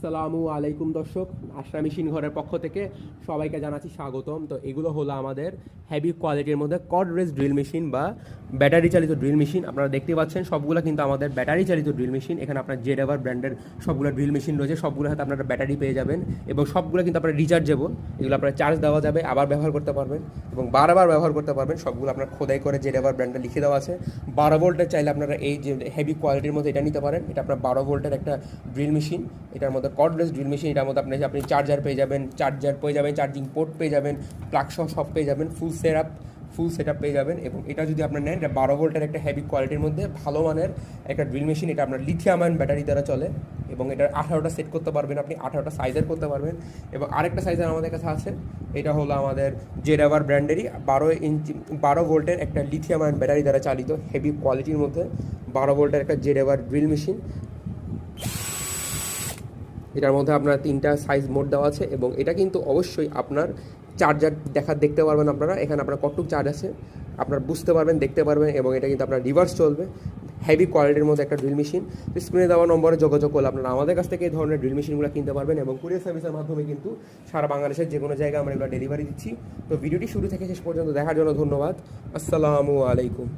আসসালামু আলাইকুম দর্শক, আশরা মেশিন ঘরের পক্ষ থেকে সবাইকে জানাচ্ছি স্বাগতম। তো এগুলো হলো আমাদের হেভি কোয়ালিটির মধ্যে কর্ড রেস ড্রিল মেশিন বা ব্যাটারি চালিত ড্রিল মেশিন। আপনারা দেখতে পাচ্ছেন সবগুলো কিন্তু আমাদের ব্যাটারি চালিত ড্রিল মেশিন। এখানে আপনার জেড এভার ব্র্যান্ডের সবগুলো ড্রিল মেশিন রয়েছে, সবগুলো হাতে আপনারা ব্যাটারি পেয়ে যাবেন এবং সবগুলো কিন্তু আপনার রিচার্জেবল। এগুলো আপনার চার্জ দেওয়া যাবে, আবার ব্যবহার করতে পারবেন এবং বারবার ব্যবহার করতে পারবেন। সবগুলো আপনার খোদাই করে জেড এভার ব্র্যান্ডে লিখে দেওয়া আছে। 12 ভোল্টের চাইলে আপনারা এই যে হেভি কোয়ালিটির মধ্যে এটা নিতে পারেন। এটা আপনার 12 ভোল্টের একটা ড্রিল মেশিন। এটার মধ্যে কর্ডলেস ড্রিল মেশিন। এটার মধ্যে আপনি চার্জার পেয়ে যাবেন, চার্জিং পোর্ট পেয়ে যাবেন, প্লাগ সব পেয়ে যাবেন, ফুল সেট আপ পেয়ে যাবেন। এবং এটা যদি আপনার নেন, এটা 12 ভোল্টের একটা হেভি কোয়ালিটির মধ্যে ভালো মানের একটা ড্রিল মেশিন। এটা আপনার লিথিয়াম আয়ন ব্যাটারি দ্বারা চলে এবং এটার 18টা সেট করতে পারবেন, আপনি 18টা সাইজের করতে পারবেন। এবং আরেকটা সাইজের আমাদের কাছে আছে, এটা হলো আমাদের জেড এভার ব্র্যান্ডেরই 12 ভোল্টের একটা লিথিয়াম আয়ন ব্যাটারি দ্বারা চালিত হেভি কোয়ালিটির মধ্যে 12 ভোল্টের একটা জেড এভার ড্রিল মেশিন। এটার মধ্যে আপনার 3টা সাইজ মোড দেওয়া আছে এবং এটা কিন্তু অবশ্যই আপনার চার্জার দেখতে পারবেন। আপনারা এখানে আপনার কতটুকু চার্জ আছে আপনার বুঝতে পারবেন, দেখতে পারবেন। এবং এটা কিন্তু আপনার রিভার্স চলবে, হেভি কোয়ালিটির মধ্যে একটা ড্রিল মেশিন। স্ক্রিনে দেওয়া নম্বরে যোগাযোগ করলে আপনারা আমাদের কাছ থেকে এই ধরনের ড্রিল মেশিনগুলো কিনতে পারবেন এবং কুরিয়ার সার্ভিসের মাধ্যমে কিন্তু সারা বাংলাদেশের যে কোনো জায়গায় আমরা এগুলো ডেলিভারি দিচ্ছি। তো ভিডিওটি শুরু থেকে শেষ পর্যন্ত দেখার জন্য ধন্যবাদ। আসসালামু আলাইকুম।